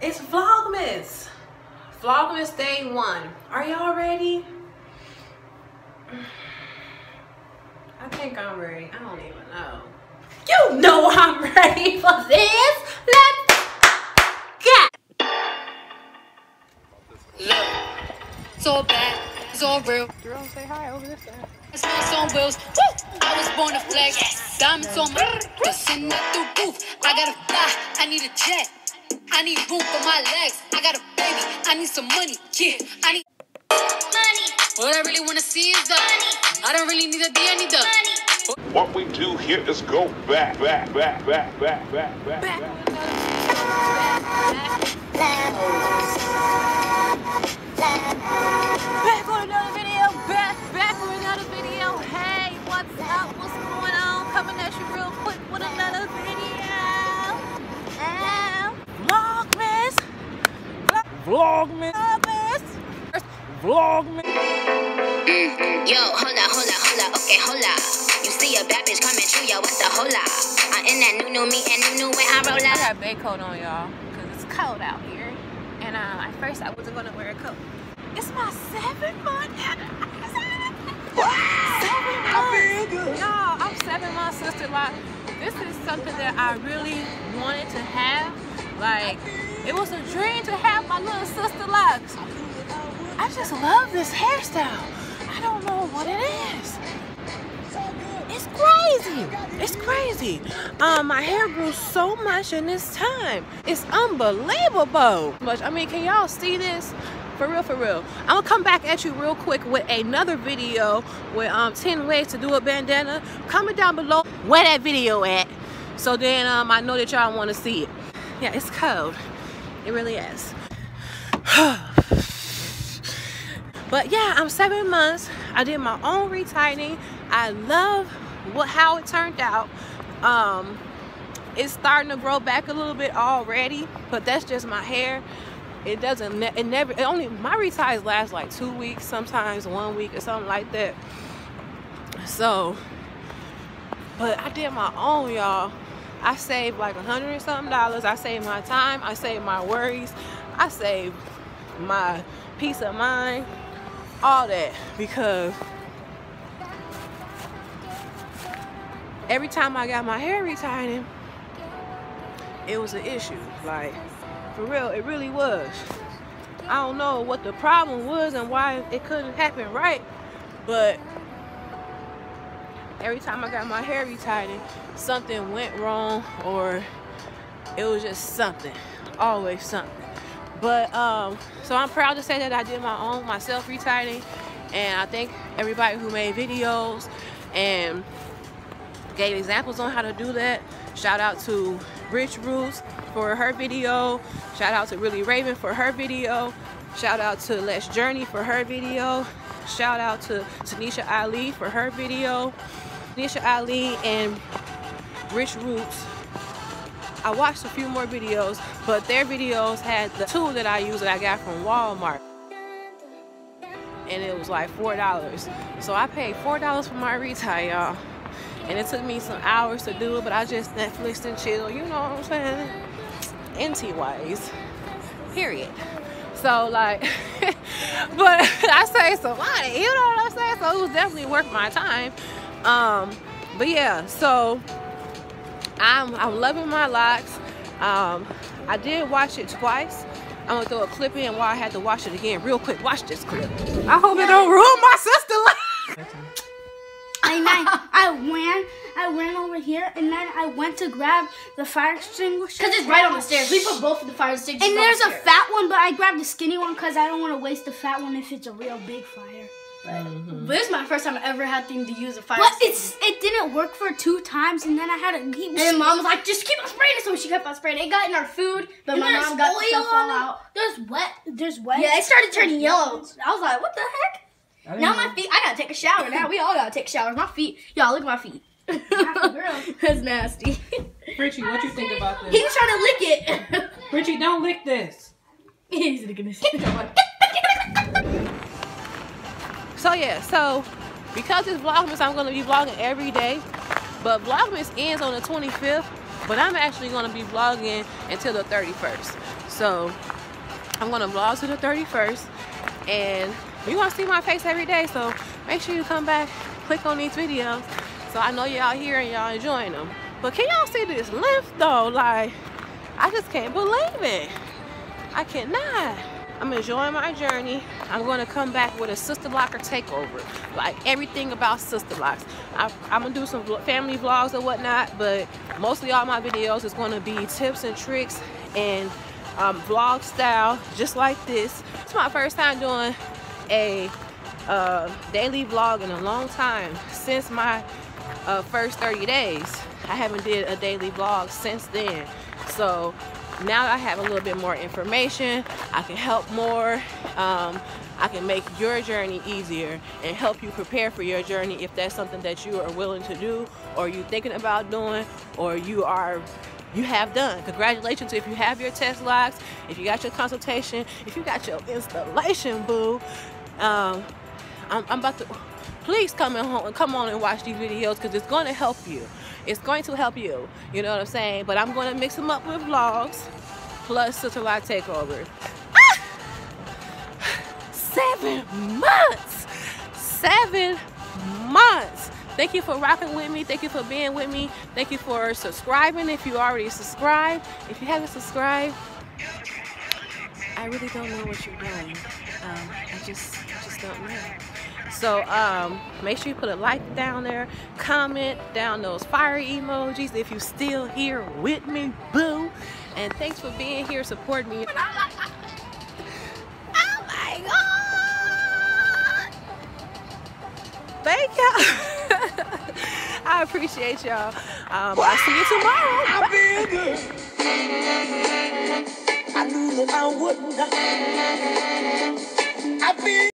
It's Vlogmas. Vlogmas day 1. Are y'all ready? I think I'm ready. I don't even know. You know I'm ready for this. Let's go. Look, it's all bad, it's all real. Girl, say hi over this side. It's on wheels. Woo! I was born to flex. Diamonds on my just send that through roof. I gotta fly, I need a jet. I need room for my legs. I got a baby, I need some money. Yeah, I need money. What I really wanna see is the money. I don't really need a D, I need the money. What we do here is go back. Back with another video. Hey, what's up? What's going on? Coming at you real quick with another video. Vlogmas. Yo, hola, okay, hola. You see a bad bitch coming through, yo, what the hola? I'm in that new me and new way I roll out. I got a big coat on, y'all, because it's cold out here. And at first I wasn't going to wear a coat. It's my 7-month anniversary. 7 months. Y'all, I'm 7 months Sisterlock. This is something that I really wanted to have. Like, it was a dream to have my little Sisterlocks. I just love this hairstyle. I don't know what it is. It's crazy. It's crazy. My hair grew so much in this time. It's unbelievable. I mean, can y'all see this? For real. I'm gonna come back at you real quick with another video with 10 ways to do a bandana. Comment down below where that video at, so then I know that y'all want to see it. Yeah, it's cold. It really is. But yeah, I'm 7 months. I did my own retighting. I love how it turned out. It's starting to grow back a little bit already, but that's just my hair. My reties last like 2 weeks, sometimes 1 week or something like that. So, but I did my own, y'all. I saved like $100 and something. I saved my time. I saved my worries. I saved my peace of mind. All that, because every time I got my hair retighting, it was an issue. Like, for real, it really was. I don't know what the problem was and why it couldn't happen right, but every time I got my hair retighting, something went wrong, or it was just something, always something. But so I'm proud to say that I did my self retighting, and I thank everybody who made videos and gave examples on how to do that. Shout out to Rootz for her video. Shout out to Really Raven for her video. Shout out to Let's Journey for her video. Shout out to Tunisia Ali for her video. Tunisia Ali and Rootz. I watched a few more videos, but their videos had the tool that I use that I got from Walmart, and it was like $4. So I paid $4 for my retie, y'all, and it took me some hours to do it, but I just Netflixed and chill, you know what I'm saying? NT wise, period. So like, but I say some money, you know what I'm saying? So it was definitely worth my time. But yeah, so I'm loving my locks. I did wash it twice. I'm gonna throw a clip in while I had to wash it again real quick. Watch this clip. I hope it don't ruin my Sisterlock. I ran over here, and then I went to grab the fire extinguisher. Because it's right on the stairs. We put both of the fire extinguishers. And there's a fat one, but I grabbed the skinny one because I don't want to waste the fat one if it's a real big fire. But this is my first time I ever had to use a fire extinguisher. But it didn't work for 2 times, and then I had to keep. And Mom was like, "Just keep on spraying it," so she kept on spraying. It got in our food, but my mom got the stuff all out. There's wet. Yeah, it started turning yellow. I was like, "What the heck?" Now my feet. I gotta take a shower. Now we all gotta take showers. My feet, y'all, look at my feet. That's nasty. Richie, what you think about this? He was trying to lick it. Richie, don't lick this. He's licking this. So yeah, so because it's Vlogmas, I'm gonna be vlogging every day. But Vlogmas ends on the 25th, but I'm actually gonna be vlogging until the 31st. So I'm gonna vlog to the 31st, and you're gonna see my face every day. So make sure you come back, click on these videos, so I know y'all here and y'all enjoying them. But can y'all see this length though? Like, I just can't believe it. I cannot. I'm enjoying my journey. I'm going to come back with a Sisterlocker takeover, like everything about Sisterlocks. I'm gonna do some family vlogs or whatnot, but mostly all my videos is going to be tips and tricks and vlog style, just like this. It's my first time doing a daily vlog in a long time. Since my first 30 days, I haven't did a daily vlog since then. So now I have a little bit more information. I can help more. I can make your journey easier and help you prepare for your journey if that's something that you are willing to do, or you thinking about doing, or you have done. Congratulations if you have your test locks, if you got your consultation, if you got your installation, boo. I'm about to, please come on and watch these videos, because it's going to help you. It's going to help you, you know what I'm saying? But I'm going to mix them up with vlogs plus Sisterlock takeover. 7 months! 7 months! Thank you for rocking with me. Thank you for being with me. Thank you for subscribing if you already subscribed. If you haven't subscribed, I really don't know what you're doing. I just don't know. So make sure you put a like down there, comment down those fire emojis if you're still here with me, boo. And thanks for being here, supporting me. Oh my God! Thank y'all. I appreciate y'all. I'll see you tomorrow. I feel good. I knew that I wouldn't.